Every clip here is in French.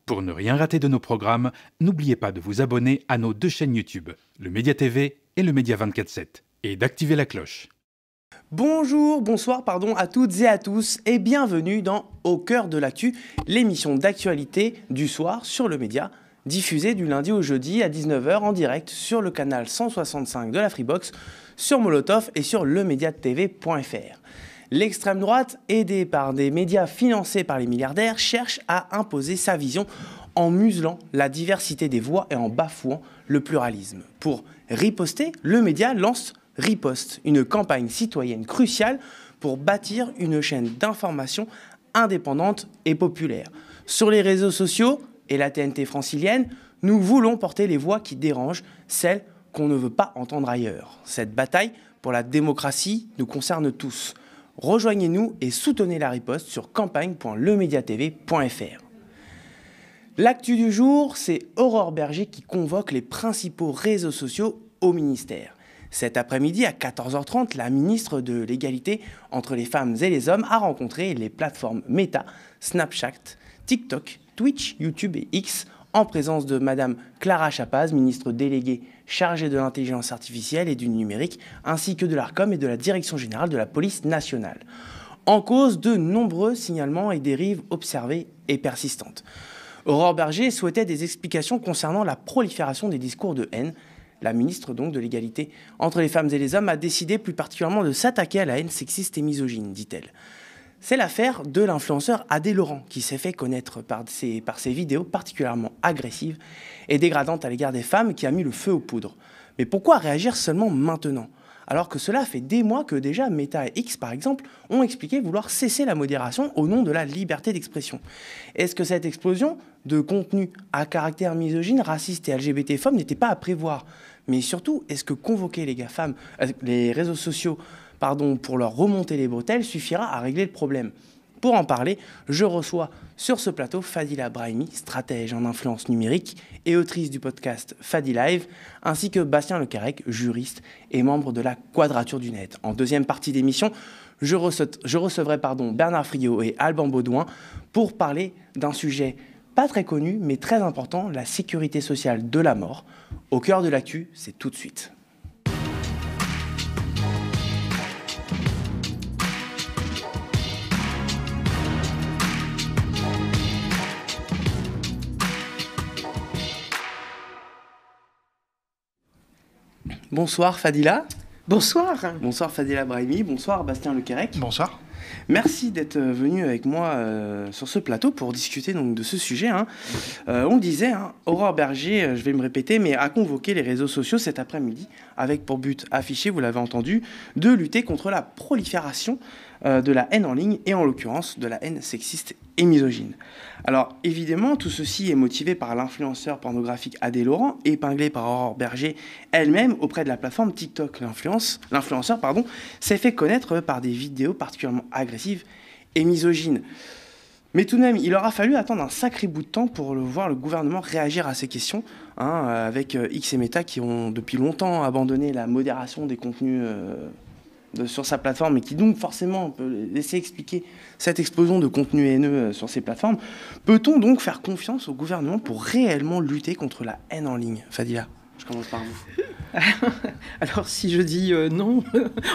Pour ne rien rater de nos programmes, n'oubliez pas de vous abonner à nos deux chaînes YouTube, le Média TV et le Média 24/7, et d'activer la cloche. Bonsoir à toutes et à tous et bienvenue dans Au cœur de l'actu, l'émission d'actualité du soir sur le Média, diffusée du lundi au jeudi à 19h en direct sur le canal 165 de la Freebox, sur Molotov et sur lemediatv.fr. L'extrême droite, aidée par des médias financés par les milliardaires, cherche à imposer sa vision en muselant la diversité des voix et en bafouant le pluralisme. Pour riposter, le média lance Riposte, une campagne citoyenne cruciale pour bâtir une chaîne d'information indépendante et populaire. Sur les réseaux sociaux et la TNT francilienne, nous voulons porter les voix qui dérangent, celles qu'on ne veut pas entendre ailleurs. Cette bataille pour la démocratie nous concerne tous. Rejoignez-nous et soutenez la riposte sur campagne.lemediatv.fr. L'actu du jour, c'est Aurore Bergé qui convoque les principaux réseaux sociaux au ministère. Cet après-midi, à 14h30, la ministre de l'Égalité entre les femmes et les hommes a rencontré les plateformes Meta, Snapchat, TikTok, Twitch, YouTube et X, en présence de Madame Clara Chapaz, ministre déléguée chargée de l'intelligence artificielle et du numérique, ainsi que de l'Arcom et de la Direction générale de la police nationale. En cause de nombreux signalements et dérives observées et persistantes. Aurore Bergé souhaitait des explications concernant la prolifération des discours de haine. La ministre donc de l'Égalité entre les femmes et les hommes a décidé plus particulièrement de s'attaquer à la haine sexiste et misogyne, dit-elle. C'est l'affaire de l'influenceur Adé Laurent qui s'est fait connaître par ses vidéos particulièrement agressives et dégradantes à l'égard des femmes qui a mis le feu aux poudres. Mais pourquoi réagir seulement maintenant ? Alors que cela fait des mois que déjà Meta et X, par exemple, ont expliqué vouloir cesser la modération au nom de la liberté d'expression. Est-ce que cette explosion de contenu à caractère misogyne, raciste et LGBT-phobe n'était pas à prévoir ? Mais surtout, est-ce que convoquer les réseaux sociaux pour leur remonter les bretelles suffira à régler le problème ? Pour en parler, je reçois sur ce plateau Fadila Brahimi, stratège en influence numérique et autrice du podcast Fadi Live, ainsi que Bastien Lecarec, juriste et membre de la Quadrature du Net. En deuxième partie d'émission, je recevrai Bernard Friot et Alban Baudouin pour parler d'un sujet pas très connu, mais très important, la sécurité sociale de la mort. Au cœur de l'actu, c'est tout de suite. Bonsoir Fadila. Bonsoir. Bonsoir Fadila Brahimi. Bonsoir Bastien Lecarec. Bonsoir. Merci d'être venu avec moi sur ce plateau pour discuter donc, de ce sujet. On le disait, Aurore Bergé, je vais me répéter, mais a convoqué les réseaux sociaux cet après-midi avec pour but affiché, vous l'avez entendu, de lutter contre la prolifération de la haine en ligne et en l'occurrence de la haine sexiste et misogyne. Alors évidemment, tout ceci est motivé par l'influenceur pornographique Adé Laurent, épinglé par Aurore Bergé elle-même auprès de la plateforme TikTok. L'influenceur s'est fait connaître par des vidéos particulièrement agressives et misogynes. Mais tout de même, il aura fallu attendre un sacré bout de temps pour voir le gouvernement réagir à ces questions, avec X et Meta qui ont depuis longtemps abandonné la modération des contenus sur sa plateforme et qui donc forcément peut laisser expliquer cette explosion de contenu haineux sur ces plateformes. Peut-on donc faire confiance au gouvernement pour réellement lutter contre la haine en ligne ? Fadila, je commence par vous. Alors si je dis non,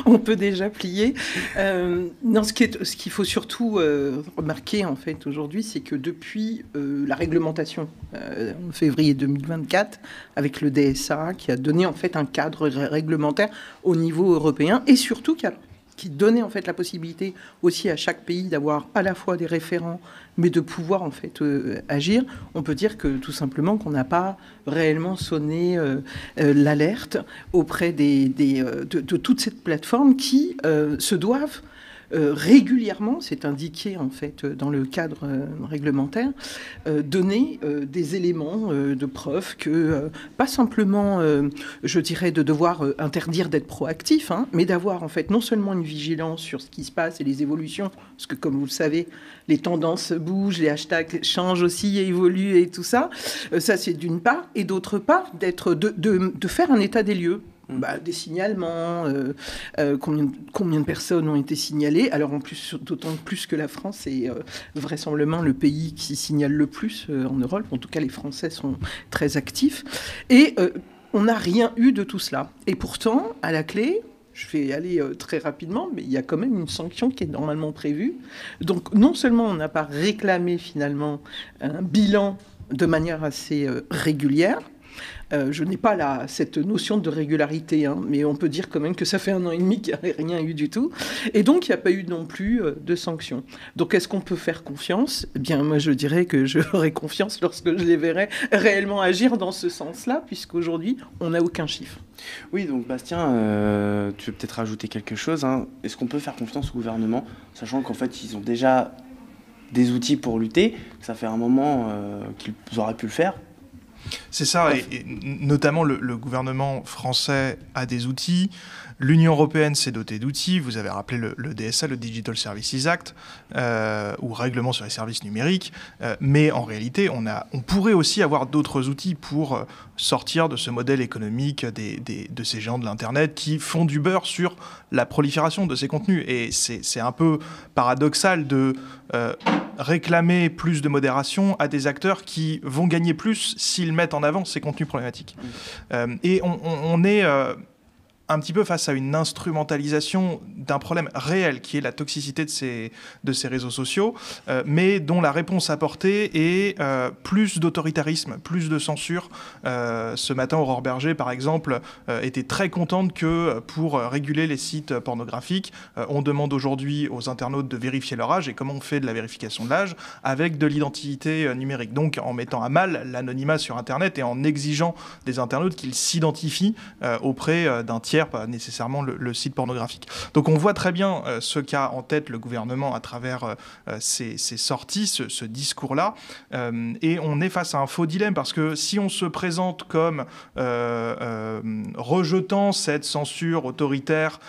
on peut déjà plier. Non, ce qu'il faut surtout remarquer en fait aujourd'hui, c'est que depuis la réglementation en février 2024, avec le DSA, qui a donné en fait un cadre réglementaire au niveau européen, et surtout qui donnait en fait la possibilité aussi à chaque pays d'avoir à la fois des référents, mais de pouvoir en fait agir. On peut dire que tout simplement qu'on n'a pas réellement sonné l'alerte auprès de toute cette plateforme qui se doivent régulièrement, c'est indiqué en fait dans le cadre réglementaire, donner des éléments de preuve que pas simplement, je dirais, de devoir interdire d'être proactif, mais d'avoir en fait non seulement une vigilance sur ce qui se passe et les évolutions, parce que comme vous le savez, les tendances bougent, les hashtags changent aussi et évoluent et tout ça. Ça c'est d'une part, et d'autre part de faire un état des lieux. Des signalements, combien de personnes ont été signalées. Alors en plus, d'autant plus que la France est vraisemblablement le pays qui signale le plus en Europe. En tout cas, les Français sont très actifs. Et on n'a rien eu de tout cela. Et pourtant, à la clé... Je vais aller très rapidement, mais il y a quand même une sanction qui est normalement prévue. Donc, non seulement on n'a pas réclamé finalement un bilan de manière assez régulière, je n'ai pas cette notion de régularité, mais on peut dire quand même que ça fait 1 an et demi qu'il n'y a rien eu du tout. Et donc, il n'y a pas eu non plus de sanctions. Donc, est-ce qu'on peut faire confiance ? Eh bien, moi, je dirais que j'aurai confiance lorsque je les verrai réellement agir dans ce sens-là, puisqu'aujourd'hui, on n'a aucun chiffre. Oui, donc Bastien, tu veux peut-être rajouter quelque chose. Est-ce qu'on peut faire confiance au gouvernement, sachant qu'en fait, ils ont déjà des outils pour lutter, ça fait un moment qu'ils auraient pu le faire ? C'est ça, et notamment le gouvernement français a des outils, l'Union européenne s'est dotée d'outils, vous avez rappelé le DSA, le Digital Services Act, ou règlement sur les services numériques, mais en réalité, on pourrait aussi avoir d'autres outils pour sortir de ce modèle économique de ces géants de l'Internet qui font du beurre sur la prolifération de ces contenus. Et c'est un peu paradoxal de réclamer plus de modération à des acteurs qui vont gagner plus s'ils mettent en avant ces contenus problématiques. Et on est un petit peu face à une instrumentalisation d'un problème réel qui est la toxicité de ces réseaux sociaux, mais dont la réponse apportée est plus d'autoritarisme, plus de censure. Ce matin, Aurore Berger, par exemple, était très contente que pour réguler les sites pornographiques, on demande aujourd'hui aux internautes de vérifier leur âge. Et comment on fait de la vérification de l'âge ? Avec de l'identité numérique. Donc en mettant à mal l'anonymat sur Internet et en exigeant des internautes qu'ils s'identifient auprès d'un tiers, pas nécessairement le site pornographique. Donc on voit très bien ce qu'a en tête le gouvernement à travers ces sorties, ce discours-là, et on est face à un faux dilemme, parce que si on se présente comme rejetant cette censure autoritaire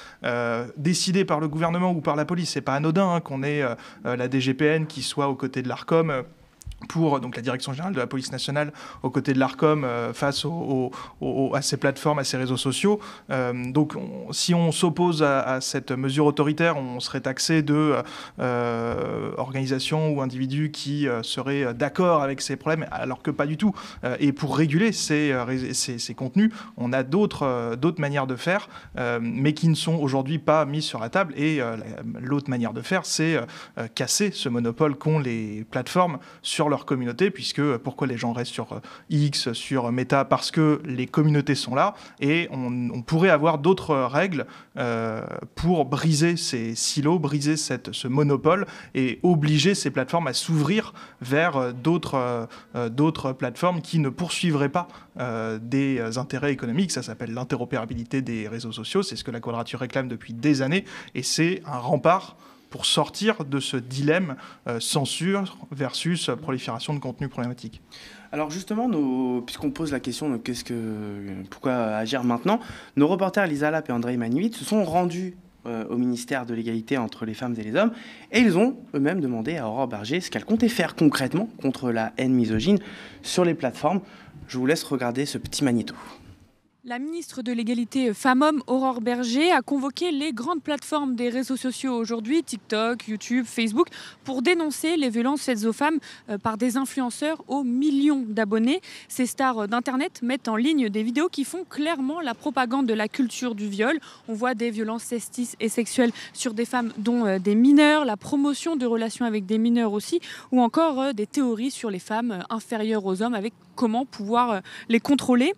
décidée par le gouvernement ou par la police, c'est pas anodin qu'on ait la DGPN qui soit aux côtés de l'Arcom, pour donc la Direction générale de la police nationale aux côtés de l'Arcom face à ces plateformes, à ces réseaux sociaux. Donc si on s'oppose à cette mesure autoritaire, on serait taxé de organisations ou individus qui seraient d'accord avec ces problèmes, alors que pas du tout. Et pour réguler ces contenus, on a d'autres manières de faire, mais qui ne sont aujourd'hui pas mises sur la table. Et l'autre manière de faire, c'est casser ce monopole qu'ont les plateformes sur leur communauté, puisque pourquoi les gens restent sur X, sur Meta ? Parce que les communautés sont là, et on pourrait avoir d'autres règles pour briser ces silos, briser ce monopole, et obliger ces plateformes à s'ouvrir vers d'autres plateformes qui ne poursuivraient pas des intérêts économiques. Ça s'appelle l'interopérabilité des réseaux sociaux, c'est ce que la Quadrature réclame depuis des années, et c'est un rempart pour sortir de ce dilemme censure versus prolifération de contenus problématiques. Alors justement, puisqu'on pose la question de pourquoi agir maintenant, nos reporters Lisa Lapp et Andrei Manivit se sont rendus au ministère de l'égalité entre les femmes et les hommes, et ils ont eux-mêmes demandé à Aurore Berger ce qu'elle comptait faire concrètement contre la haine misogyne sur les plateformes. Je vous laisse regarder ce petit magnéto. La ministre de l'égalité femmes-hommes, Aurore Berger, a convoqué les grandes plateformes des réseaux sociaux aujourd'hui, TikTok, YouTube, Facebook, pour dénoncer les violences faites aux femmes par des influenceurs aux millions d'abonnés. Ces stars d'Internet mettent en ligne des vidéos qui font clairement la propagande de la culture du viol. On voit des violences sexistes et sexuelles sur des femmes, dont des mineurs, la promotion de relations avec des mineurs aussi, ou encore des théories sur les femmes inférieures aux hommes, avec comment pouvoir les contrôler.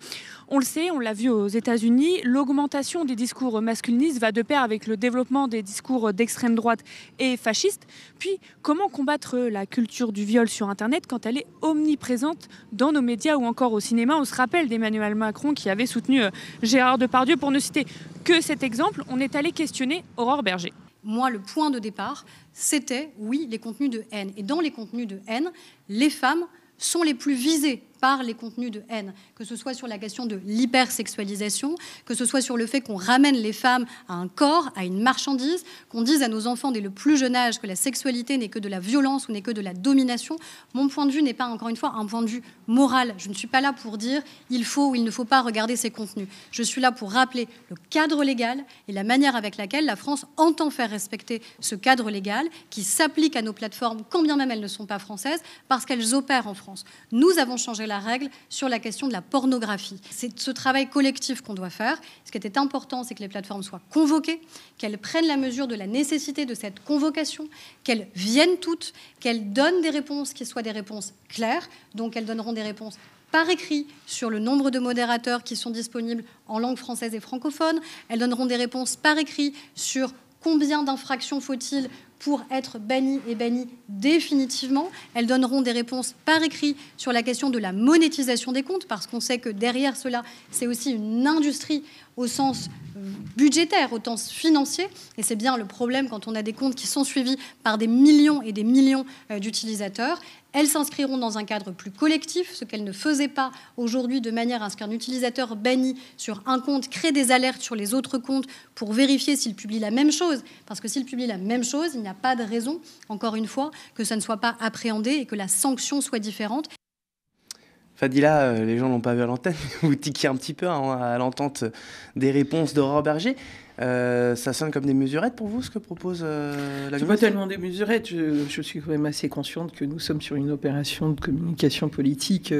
On le sait, on l'a vu aux États-Unis, l'augmentation des discours masculinistes va de pair avec le développement des discours d'extrême droite et fascistes. Puis, comment combattre la culture du viol sur Internet quand elle est omniprésente dans nos médias ou encore au cinéma ? On se rappelle d'Emmanuel Macron qui avait soutenu Gérard Depardieu. Pour ne citer que cet exemple, on est allé questionner Aurore Berger. Moi, le point de départ, c'était, oui, les contenus de haine. Et dans les contenus de haine, les femmes sont les plus visées par les contenus de haine, que ce soit sur la question de l'hypersexualisation, que ce soit sur le fait qu'on ramène les femmes à un corps, à une marchandise, qu'on dise à nos enfants dès le plus jeune âge que la sexualité n'est que de la violence ou n'est que de la domination. Mon point de vue n'est pas, encore une fois, un point de vue moral. Je ne suis pas là pour dire il faut ou il ne faut pas regarder ces contenus. Je suis là pour rappeler le cadre légal et la manière avec laquelle la France entend faire respecter ce cadre légal qui s'applique à nos plateformes, quand bien même elles ne sont pas françaises, parce qu'elles opèrent en France. Nous avons changé la règle sur la question de la pornographie. C'est ce travail collectif qu'on doit faire. Ce qui était important, c'est que les plateformes soient convoquées, qu'elles prennent la mesure de la nécessité de cette convocation, qu'elles viennent toutes, qu'elles donnent des réponses qui soient des réponses claires. Donc elles donneront des réponses par écrit sur le nombre de modérateurs qui sont disponibles en langue française et francophone. Elles donneront des réponses par écrit sur combien d'infractions faut-il pour être banni et banni définitivement. Elles donneront des réponses par écrit sur la question de la monétisation des comptes, parce qu'on sait que derrière cela, c'est aussi une industrie au sens budgétaire, au sens financier. Et c'est bien le problème quand on a des comptes qui sont suivis par des millions et des millions d'utilisateurs. Elles s'inscriront dans un cadre plus collectif, ce qu'elles ne faisaient pas aujourd'hui, de manière à ce qu'un utilisateur banni sur un compte crée des alertes sur les autres comptes pour vérifier s'il publie la même chose. Parce que s'il publie la même chose, il n'y a pas de raison, encore une fois, que ça ne soit pas appréhendé et que la sanction soit différente. Fadila, les gens l'ont pas vu à l'antenne, vous tiquiez un petit peu à l'entente des réponses d'Aurore Bergé. Ça sonne comme des mesurettes pour vous, ce que propose la ministre ? C'est pas tellement des mesurettes. Je suis quand même assez consciente que nous sommes sur une opération de communication politique.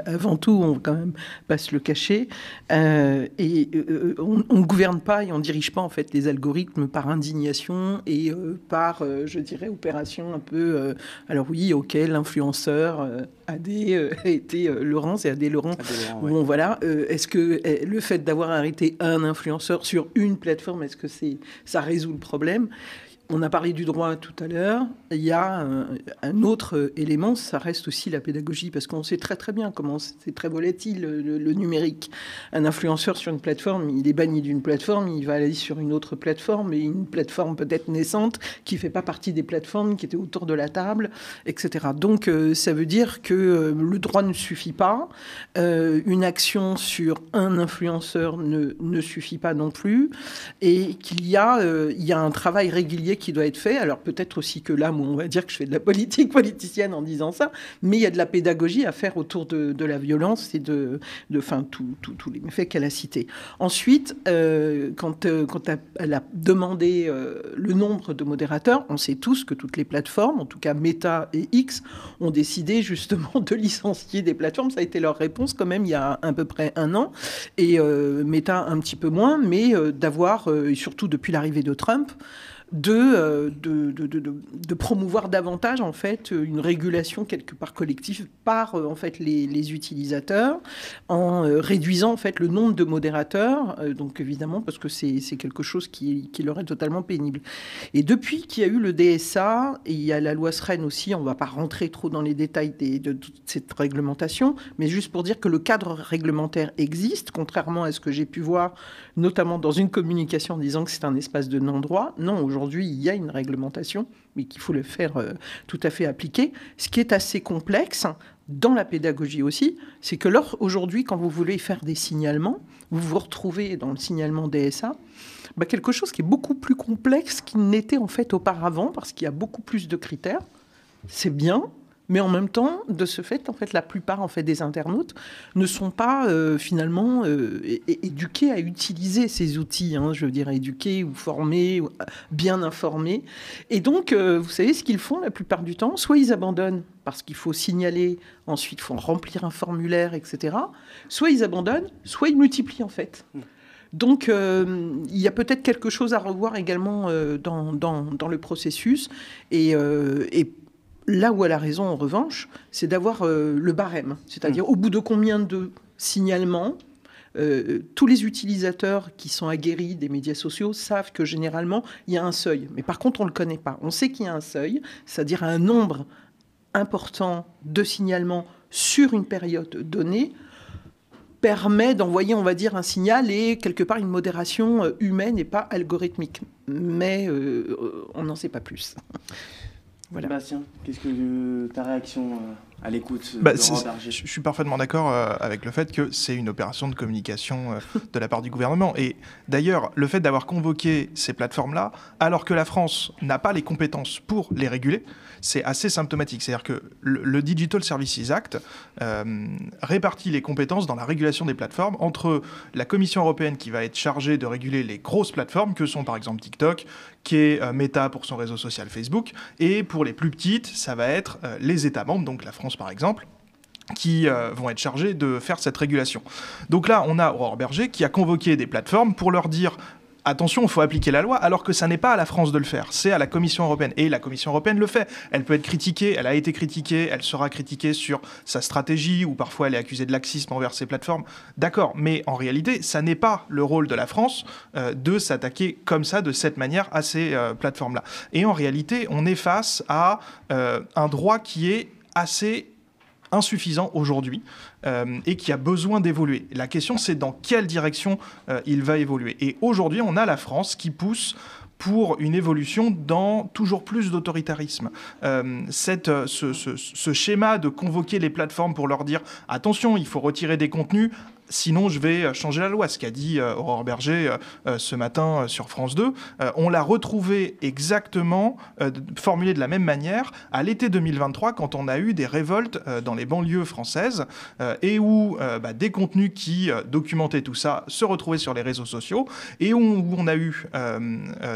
Avant tout, on va quand même pas se le cacher. On ne gouverne pas et on ne dirige pas en fait les algorithmes par indignation et par, je dirais, opération un peu... alors oui, ok, l'influenceur Adé était Laurence et Adé Laurent. Ouais. Bon, voilà. Est-ce que le fait d'avoir arrêté un influenceur sur une plateforme, est-ce que ça résout le problème ? On a parlé du droit tout à l'heure. Il y a un autre élément, ça reste aussi la pédagogie, parce qu'on sait très très bien comment c'est très volatile le numérique. Un influenceur sur une plateforme, il est banni d'une plateforme, il va aller sur une autre plateforme, et une plateforme peut-être naissante qui ne fait pas partie des plateformes qui étaient autour de la table, etc. Donc ça veut dire que le droit ne suffit pas, une action sur un influenceur ne suffit pas non plus, et qu'il y a un travail régulier qui doit être fait. Alors peut-être aussi que là, on va dire que je fais de la politique politicienne en disant ça, mais il y a de la pédagogie à faire autour de la violence et de tous les méfaits qu'elle a cités. Ensuite, quand elle a demandé le nombre de modérateurs, on sait tous que toutes les plateformes, en tout cas Meta et X, ont décidé justement de licencier des plateformes. Ça a été leur réponse quand même il y a à peu près 1 an, et Meta un petit peu moins, mais d'avoir, et surtout depuis l'arrivée de Trump, de promouvoir davantage en fait une régulation quelque part collective par en fait les utilisateurs, en réduisant en fait le nombre de modérateurs, donc évidemment parce que c'est quelque chose qui leur est totalement pénible. Et depuis qu'il y a eu le DSA, et il y a la loi Sren aussi, on ne va pas rentrer trop dans les détails de toute cette réglementation, mais juste pour dire que le cadre réglementaire existe, contrairement à ce que j'ai pu voir, notamment dans une communication disant que c'est un espace de non-droit. Non, aujourd'hui, il y a une réglementation, mais qu'il faut le faire tout à fait appliquer. Ce qui est assez complexe, dans la pédagogie aussi, c'est que aujourd'hui, quand vous voulez faire des signalements, vous vous retrouvez dans le signalement DSA, quelque chose qui est beaucoup plus complexe qu'il n'était en fait auparavant, parce qu'il y a beaucoup plus de critères. C'est bien, mais en même temps, de ce fait, en fait, la plupart en fait, des internautes ne sont pas finalement éduqués à utiliser ces outils, je veux dire éduqués ou formés, ou bien informés. Et donc, vous savez ce qu'ils font la plupart du temps ? Soit ils abandonnent parce qu'il faut signaler, ensuite il faut remplir un formulaire, etc. Soit ils abandonnent, soit ils multiplient en fait. Donc, il y a peut-être quelque chose à revoir également dans le processus. Et là où elle a raison, en revanche, c'est d'avoir le barème. C'est-à-dire, au bout de combien de signalements, tous les utilisateurs qui sont aguerris des médias sociaux savent que généralement, il y a un seuil. Mais par contre, on ne le connaît pas. On sait qu'il y a un seuil, c'est-à-dire un nombre important de signalements sur une période donnée permet d'envoyer, on va dire, un signal et quelque part une modération humaine et pas algorithmique. Mais on n'en sait pas plus. Voilà. Bastien, qu'est-ce que ta réaction à l'écoute d'Aurore Berger. Je suis parfaitement d'accord avec le fait que c'est une opération de communication de la part du gouvernement. Et d'ailleurs, le fait d'avoir convoqué ces plateformes-là, alors que la France n'a pas les compétences pour les réguler, c'est assez symptomatique. C'est-à-dire que le Digital Services Act répartit les compétences dans la régulation des plateformes entre la Commission européenne qui va être chargée de réguler les grosses plateformes que sont par exemple TikTok, qui est Meta pour son réseau social Facebook, et pour les plus petites, ça va être les États membres, donc la France par exemple, qui vont être chargés de faire cette régulation. Donc là, on a Aurore Berger qui a convoqué des plateformes pour leur dire attention, il faut appliquer la loi, alors que ça n'est pas à la France de le faire, c'est à la Commission européenne. Et la Commission européenne le fait. Elle peut être critiquée, elle a été critiquée, elle sera critiquée sur sa stratégie, ou parfois elle est accusée de laxisme envers ces plateformes. D'accord, mais en réalité, ça n'est pas le rôle de la France de s'attaquer comme ça, de cette manière, à ces plateformes-là. Et en réalité, on est face à un droit qui est assez insuffisant aujourd'hui et qui a besoin d'évoluer. La question, c'est dans quelle direction il va évoluer. Et aujourd'hui, on a la France qui pousse pour une évolution dans toujours plus d'autoritarisme. Ce schéma de convoquer les plateformes pour leur dire « attention, il faut retirer des contenus », sinon, je vais changer la loi, ce qu'a dit Aurore Berger ce matin sur France 2. On l'a retrouvé exactement, formulé de la même manière, à l'été 2023, quand on a eu des révoltes dans les banlieues françaises, et où des contenus qui documentaient tout ça se retrouvaient sur les réseaux sociaux, et où on a eu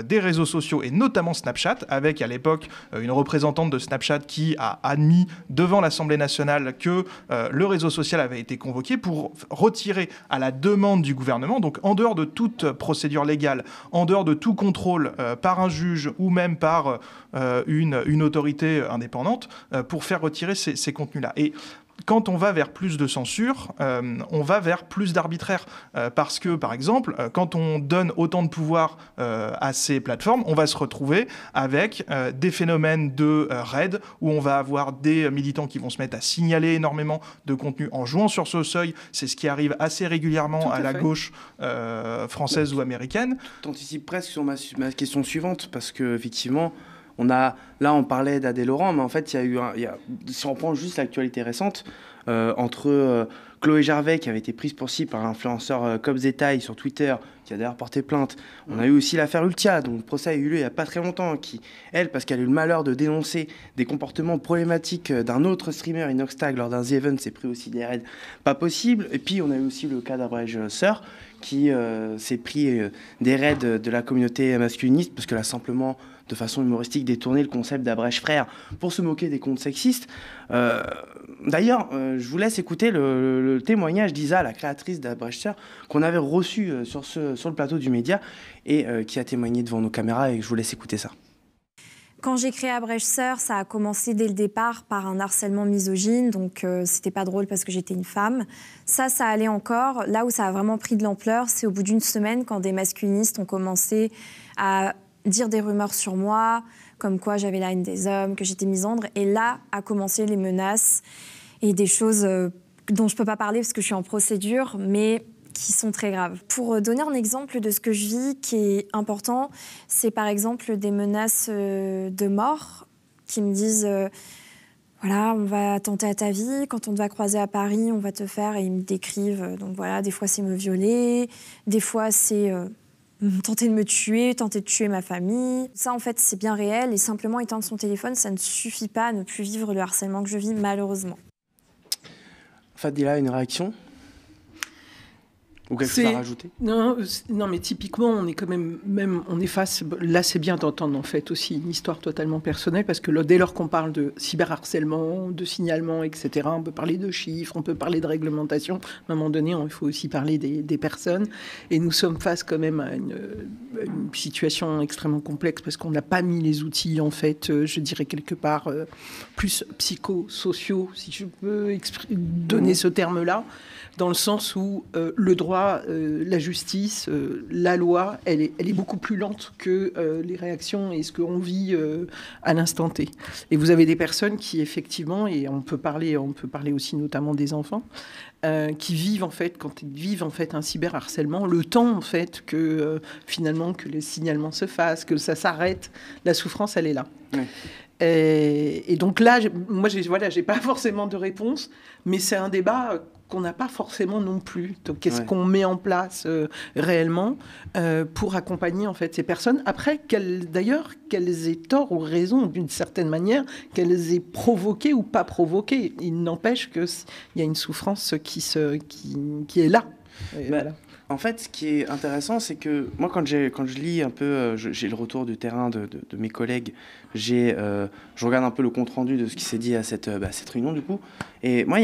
des réseaux sociaux, et notamment Snapchat, avec à l'époque une représentante de Snapchat qui a admis devant l'Assemblée nationale que le réseau social avait été convoqué pour retirer à la demande du gouvernement, donc en dehors de toute procédure légale, en dehors de tout contrôle par un juge ou même par une autorité indépendante, pour faire retirer ces contenus-là. Et quand on va vers plus de censure, on va vers plus d'arbitraire. Parce que, par exemple, quand on donne autant de pouvoir à ces plateformes, on va se retrouver avec des phénomènes de raid, où on va avoir des militants qui vont se mettre à signaler énormément de contenu en jouant sur ce seuil. C'est ce qui arrive assez régulièrement à la gauche française ou américaine. Tu anticipes presque sur ma question suivante, parce qu'effectivement, on parlait d'Adèle Laurent, mais en fait, si on prend juste l'actualité récente, entre Chloé Gervais, qui avait été prise pour cible par l'influenceur Cobzetaï sur Twitter, qui a d'ailleurs porté plainte. On a eu aussi l'affaire Ultia, dont le procès a eu lieu il n'y a pas très longtemps, qui, elle, parce qu'elle a eu le malheur de dénoncer des comportements problématiques d'un autre streamer, Inoxtag, lors d'un The Event, s'est pris aussi des raids pas possibles. Et puis, on a eu aussi le cas d'Abrège Sœur, qui s'est pris des raids de la communauté masculiniste, parce qu'elle a simplement, de façon humoristique, détourné le concept d'Abrège Frère pour se moquer des comptes sexistes. D'ailleurs, je vous laisse écouter le témoignage d'Isa, la créatrice d'Abrège Sœur, qu'on avait reçu sur le plateau du Média et qui a témoigné devant nos caméras, et je vous laisse écouter ça. Quand j'ai créé Abrège Sœur, ça a commencé dès le départ par un harcèlement misogyne, donc c'était pas drôle parce que j'étais une femme. Ça allait encore. Là où ça a vraiment pris de l'ampleur, c'est au bout d'une semaine, quand des masculinistes ont commencé à dire des rumeurs sur moi, comme quoi j'avais la haine des hommes, que j'étais misandre. Et là a commencé les menaces et des choses dont je peux pas parler parce que je suis en procédure, mais qui sont très graves. Pour donner un exemple de ce que je vis qui est important, c'est par exemple des menaces de mort qui me disent voilà, on va attenter à ta vie, quand on te va croiser à Paris, on va te faire, et ils me décrivent. Donc voilà, des fois c'est me violer, des fois c'est tenter de me tuer, tenter de tuer ma famille. Ça en fait c'est bien réel, et simplement éteindre son téléphone, ça ne suffit pas à ne plus vivre le harcèlement que je vis malheureusement. Fadila, une réaction ? Ou quelque chose à rajouter ? Non, mais typiquement, on est quand même on est face. Là, c'est bien d'entendre en fait aussi une histoire totalement personnelle, parce que dès lors qu'on parle de cyberharcèlement, de signalement, etc., on peut parler de chiffres, on peut parler de réglementation. À un moment donné, il faut aussi parler des personnes. Et nous sommes face quand même à une situation extrêmement complexe, parce qu'on n'a pas mis les outils, en fait, je dirais quelque part, plus psychosociaux, si je peux donner ce terme-là, dans le sens où le droit, la justice, la loi, elle est beaucoup plus lente que les réactions et ce qu'on vit à l'instant T. Et vous avez des personnes qui, effectivement, et on peut parler aussi notamment des enfants, qui vivent en fait, quand ils vivent en fait un cyberharcèlement, le temps en fait que finalement que le signalement se fasse, que ça s'arrête, la souffrance elle est là. Oui. Et donc là, moi, j'ai pas forcément de réponse, mais c'est un débat qu'on n'a pas forcément non plus. Donc, qu'est-ce qu'on met en place réellement pour accompagner en fait ces personnes? Après, qu'elles aient tort ou raison d'une certaine manière, qu'elles aient provoqué ou pas provoqué, il n'empêche qu'il y a une souffrance qui est là. Voilà. En fait, ce qui est intéressant, c'est que moi, quand je lis un peu, j'ai le retour du terrain de mes collègues, je regarde un peu le compte-rendu de ce qui s'est dit à cette réunion, du coup. Et moi,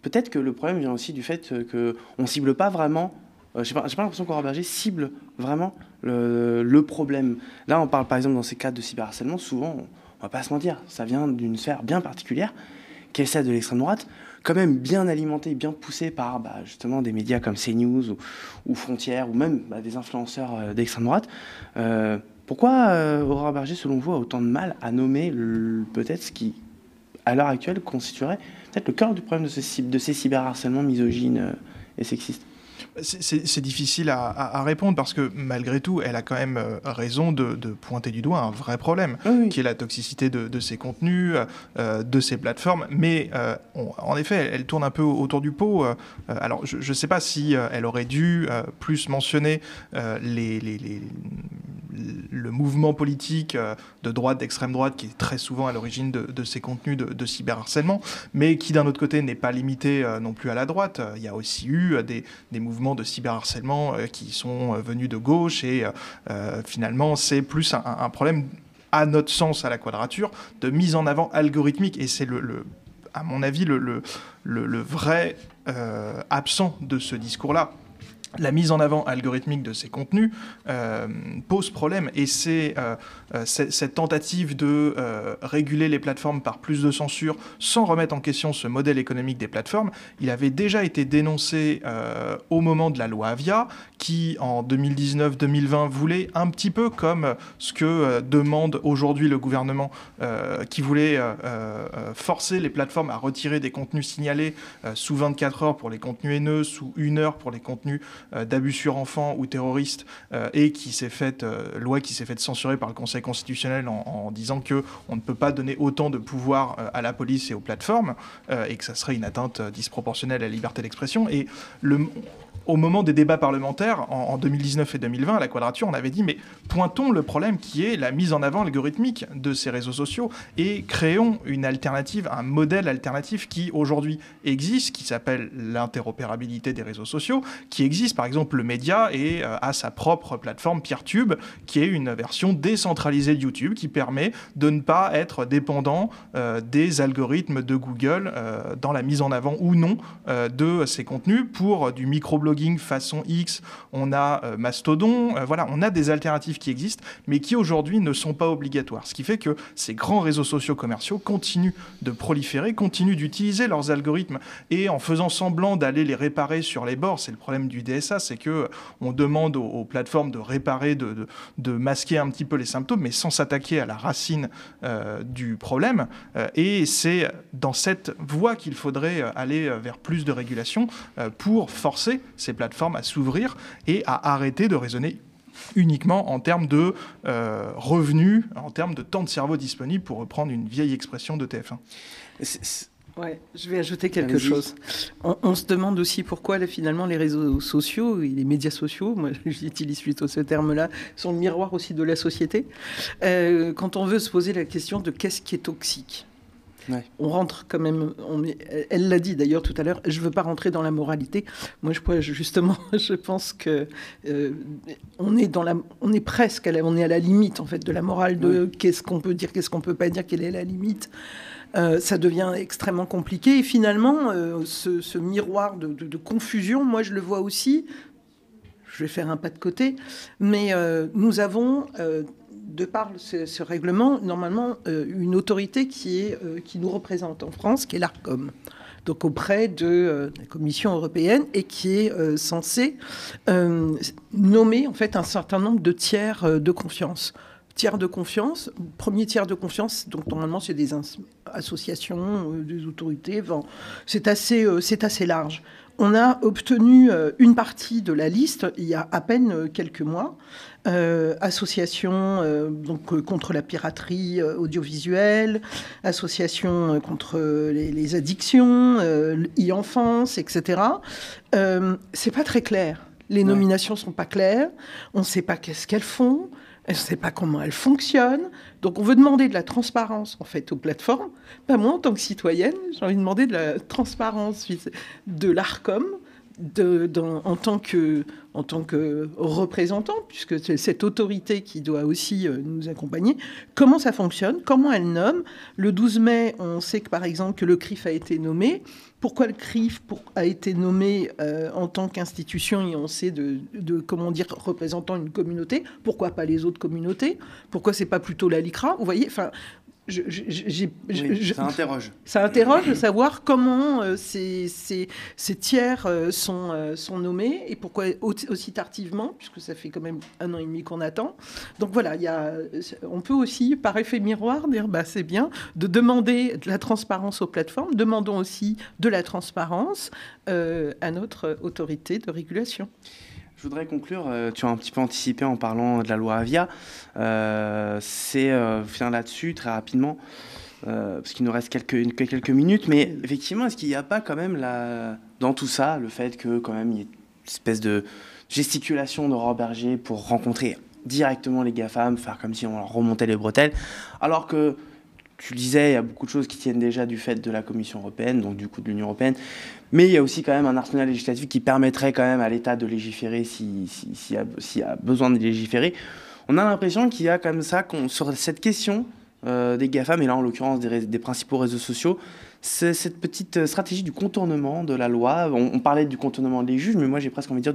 peut-être que le problème vient aussi du fait qu'on ne cible pas vraiment... j'ai pas l'impression qu'Aurore Bergé cible vraiment le problème. Là, on parle par exemple dans ces cas de cyberharcèlement, souvent, on va pas se mentir, ça vient d'une sphère bien particulière, qui est celle de l'extrême droite, quand même bien alimentée, bien poussée par justement des médias comme CNews ou Frontières, ou même des influenceurs d'extrême droite. Pourquoi Aurore Bergé, selon vous, a autant de mal à nommer peut-être ce qui, à l'heure actuelle, constituerait peut-être le cœur du problème de ces cyberharcèlements misogynes et sexistes? C'est difficile à répondre parce que malgré tout, elle a quand même raison de pointer du doigt un vrai problème, qui est la toxicité de ces contenus, de ces plateformes. Mais en effet, elle tourne un peu autour du pot. Alors, je ne sais pas si elle aurait dû plus mentionner le mouvement politique de droite, d'extrême droite, qui est très souvent à l'origine de ces contenus de cyberharcèlement, mais qui d'un autre côté n'est pas limité non plus à la droite. Il y a aussi eu des mouvements de cyberharcèlement qui sont venus de gauche, et finalement c'est plus un problème, à notre sens, à la Quadrature, de mise en avant algorithmique, et c'est à mon avis le vrai absent de ce discours-là. La mise en avant algorithmique de ces contenus pose problème, et c'est cette tentative de réguler les plateformes par plus de censure sans remettre en question ce modèle économique des plateformes. Il avait déjà été dénoncé au moment de la loi Avia, qui en 2019-2020 voulait un petit peu comme ce que demande aujourd'hui le gouvernement, qui voulait forcer les plateformes à retirer des contenus signalés sous 24 heures pour les contenus haineux, sous 1 heure pour les contenus d'abus sur enfants ou terroristes, et loi qui s'est faite censurer par le Conseil constitutionnel en disant qu'on ne peut pas donner autant de pouvoir à la police et aux plateformes, et que ça serait une atteinte disproportionnelle à la liberté d'expression. Et au moment des débats parlementaires, en 2019 et 2020, à la Quadrature, on avait dit, mais pointons le problème qui est la mise en avant algorithmique de ces réseaux sociaux et créons une alternative, un modèle alternatif qui aujourd'hui existe, qui s'appelle l'interopérabilité des réseaux sociaux, qui existe, par exemple, le média et a sa propre plateforme Peertube, qui est une version décentralisée de YouTube, qui permet de ne pas être dépendant des algorithmes de Google dans la mise en avant ou non de ces contenus. Pour du microblogging façon X, on a Mastodon, voilà, on a des alternatives qui existent, mais qui aujourd'hui ne sont pas obligatoires. Ce qui fait que ces grands réseaux sociaux commerciaux continuent de proliférer, continuent d'utiliser leurs algorithmes, et en faisant semblant d'aller les réparer sur les bords. C'est le problème du DSA, c'est qu'on demande aux plateformes de réparer, de masquer un petit peu les symptômes, mais sans s'attaquer à la racine du problème. Et c'est dans cette voie qu'il faudrait aller vers plus de régulation pour forcer ces plateformes à s'ouvrir et à arrêter de raisonner uniquement en termes de revenus, en termes de temps de cerveau disponible, pour reprendre une vieille expression de TF1. Ouais, je vais ajouter quelque chose. On se demande aussi pourquoi finalement les réseaux sociaux et les médias sociaux, moi j'utilise plutôt ce terme-là, sont le miroir aussi de la société. Quand on veut se poser la question de qu'est-ce qui est toxique. Ouais. On rentre quand même, elle l'a dit d'ailleurs tout à l'heure, je ne veux pas rentrer dans la moralité. Moi, je pense que on est presque, on est à la limite en fait de la morale de qu'est-ce qu'on peut dire, qu'est-ce qu'on peut pas dire, quelle est la limite. Ça devient extrêmement compliqué. Et finalement, ce miroir de confusion, moi, je le vois aussi. Je vais faire un pas de côté, mais nous avons de par ce règlement, normalement, une autorité qui nous représente en France, qui est l'Arcom, donc auprès de la Commission européenne, et qui est censée nommer en fait un certain nombre de tiers de confiance. tiers de confiance. Premier tiers de confiance, donc normalement c'est des associations, des autorités, c'est assez large. On a obtenu une partie de la liste il y a à peine quelques mois. Associations contre la piraterie audiovisuelle, associations contre les addictions, e-enfance, etc. C'est pas très clair. Les nominations sont pas claires. On ne sait pas qu'est-ce qu'elles font. On ne sait pas comment elles fonctionnent. Donc, on veut demander de la transparence, en fait, aux plateformes. Pas moi, en tant que citoyenne, j'ai envie de demander de la transparence de l'Arcom, en tant que représentant, puisque c'est cette autorité qui doit aussi nous accompagner. Comment ça fonctionne? Comment elle nomme? Le 12 mai, on sait que, par exemple, que le CRIF a été nommé. Pourquoi le CRIF a été nommé en tant qu'institution, et on sait comment dire, représentant une communauté? Pourquoi pas les autres communautés? Pourquoi c'est pas plutôt la LICRA? Vous voyez, enfin... Ça interroge. Ça interroge de savoir comment ces tiers sont nommés et pourquoi aussi tardivement, puisque ça fait quand même 1 an et demi qu'on attend. Donc voilà, on peut aussi, par effet miroir, dire c'est bien de demander de la transparence aux plateformes. Demandons aussi de la transparence à notre autorité de régulation. Je voudrais conclure, tu as un petit peu anticipé en parlant de la loi Avia. C'est finir là-dessus très rapidement, parce qu'il nous reste quelques minutes. Mais effectivement, est-ce qu'il n'y a pas quand même dans tout ça le fait que quand même il y ait une espèce de gesticulation d'Aurore Bergé pour rencontrer directement les GAFAM, faire comme si on leur remontait les bretelles, alors que tu le disais, il y a beaucoup de choses qui tiennent déjà du fait de la Commission européenne, donc du coup de l'Union européenne. Mais il y a aussi quand même un arsenal législatif qui permettrait quand même à l'État de légiférer s'il y a besoin de légiférer. On a l'impression qu'il y a comme ça, sur cette question des GAFAM, et là en l'occurrence des principaux réseaux sociaux, c'est cette petite stratégie du contournement de la loi. On parlait du contournement des juges, mais moi j'ai presque envie de dire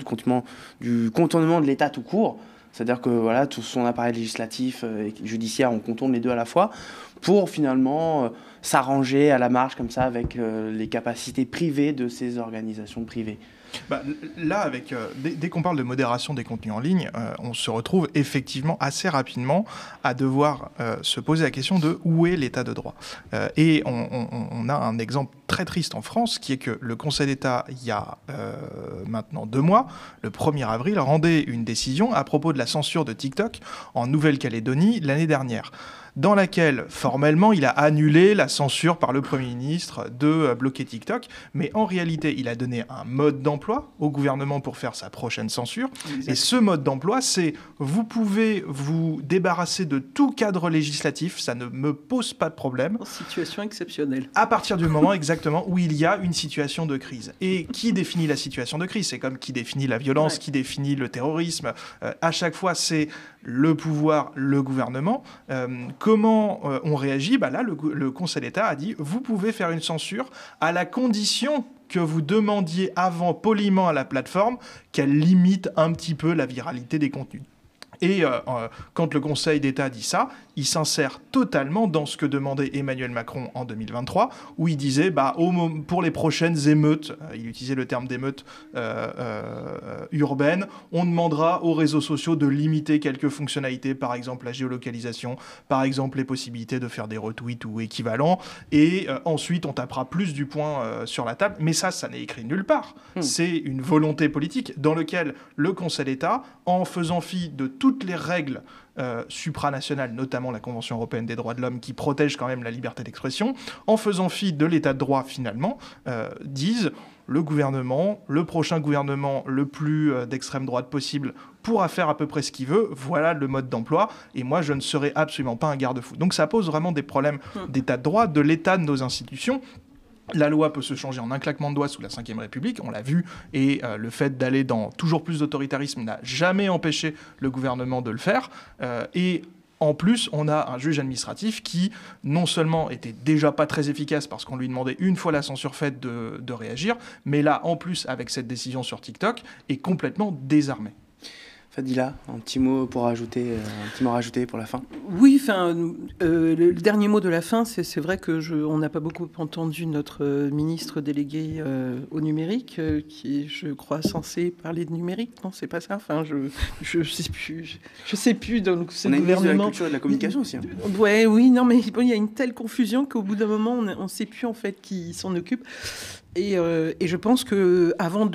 du contournement de l'État tout court. C'est-à-dire que voilà, tout son appareil législatif et judiciaire, on contourne les deux à la fois pour finalement s'arranger à la marge comme ça avec les capacités privées de ces organisations privées. Là, dès qu'on parle de modération des contenus en ligne, on se retrouve effectivement assez rapidement à devoir se poser la question de où est l'état de droit. Et on a un exemple très triste en France, qui est que le Conseil d'État, il y a maintenant 2 mois, le 1er avril, rendait une décision à propos de la censure de TikTok en Nouvelle-Calédonie l'année dernière, dans laquelle, formellement, il a annulé la censure par le Premier ministre de bloquer TikTok, mais en réalité, il a donné un mode d'emploi au gouvernement pour faire sa prochaine censure. Exactement. Et ce mode d'emploi, c'est vous pouvez vous débarrasser de tout cadre législatif, ça ne me pose pas de problème. En situation exceptionnelle. À partir du moment, exactement, où il y a une situation de crise. Et qui définit la situation de crise? C'est comme qui définit la violence, qui définit le terrorisme. À chaque fois, c'est le pouvoir, le gouvernement. Comment on réagit? Là, le Conseil d'État a dit « Vous pouvez faire une censure à la condition que vous demandiez avant poliment à la plateforme qu'elle limite un petit peu la viralité des contenus. » Et quand le Conseil d'État dit ça, il s'insère totalement dans ce que demandait Emmanuel Macron en 2023, où il disait, pour les prochaines émeutes, il utilisait le terme d'émeutes urbaines, on demandera aux réseaux sociaux de limiter quelques fonctionnalités, par exemple la géolocalisation, par exemple les possibilités de faire des retweets ou équivalents, et ensuite on tapera plus du poing sur la table. Mais ça n'est écrit nulle part. C'est une volonté politique dans laquelle le Conseil d'État, en faisant fi de toutes les règles supranationales, notamment la Convention européenne des droits de l'homme, qui protège quand même la liberté d'expression, en faisant fi de l'état de droit finalement, disent le gouvernement, le prochain gouvernement le plus d'extrême droite possible pourra faire à peu près ce qu'il veut, voilà le mode d'emploi, et moi je ne serai absolument pas un garde-fou. Donc ça pose vraiment des problèmes d'état de droit, de l'état de nos institutions. La loi peut se changer en un claquement de doigts sous la Ve République, on l'a vu, et le fait d'aller dans toujours plus d'autoritarisme n'a jamais empêché le gouvernement de le faire. Et en plus, on a un juge administratif qui, non seulement était déjà pas très efficace parce qu'on lui demandait une fois la censure faite de réagir, mais là, en plus, avec cette décision sur TikTok, est complètement désarmé. Fadila, un petit mot pour rajouter, pour la fin. Oui, enfin, le dernier mot de la fin, c'est vrai que on n'a pas beaucoup entendu notre ministre délégué au numérique, qui est, je crois, censé parler de numérique. Non, c'est pas ça. Enfin, je sais plus. Donc, on a une ministre de la culture et de la communication aussi. Hein. Ouais, oui, non, mais bon, il y a une telle confusion qu'au bout d'un moment, on ne sait plus en fait qui s'en occupe. Et je pense que avant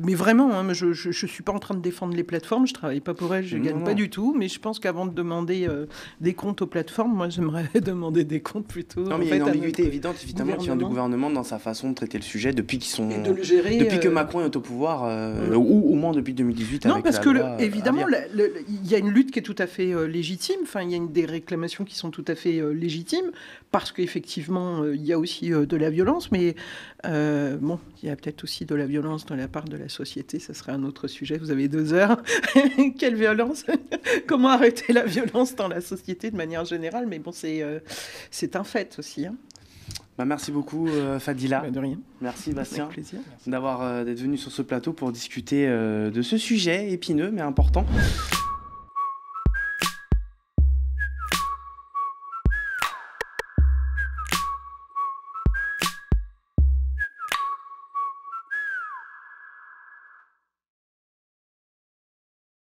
mais vraiment, hein, je suis pas en train de défendre les plateformes, je travaille pas pour elles, je gagne pas du tout, mais je pense qu'avant de demander des comptes aux plateformes, moi j'aimerais demander des comptes plutôt. Non, mais il y a une ambiguïté évidente évidemment qui vient du gouvernement dans sa façon de traiter le sujet depuis qu'ils sont, et de le gérer, depuis que Macron est au pouvoir, ou au moins depuis 2018. Non, avec parce la que loi évidemment, il y a une lutte qui est tout à fait légitime. Enfin, il y a des réclamations qui sont tout à fait légitimes parce qu'effectivement, il y a aussi de la violence, mais bon, il y a peut-être aussi de la violence de la part de la société. Ça serait un autre sujet. Vous avez 2 heures. Quelle violence? Comment arrêter la violence dans la société de manière générale? Mais bon, c'est un fait aussi. Hein. Bah, merci beaucoup Fadila. De rien. Merci Bastien d'être venu sur ce plateau pour discuter de ce sujet épineux mais important.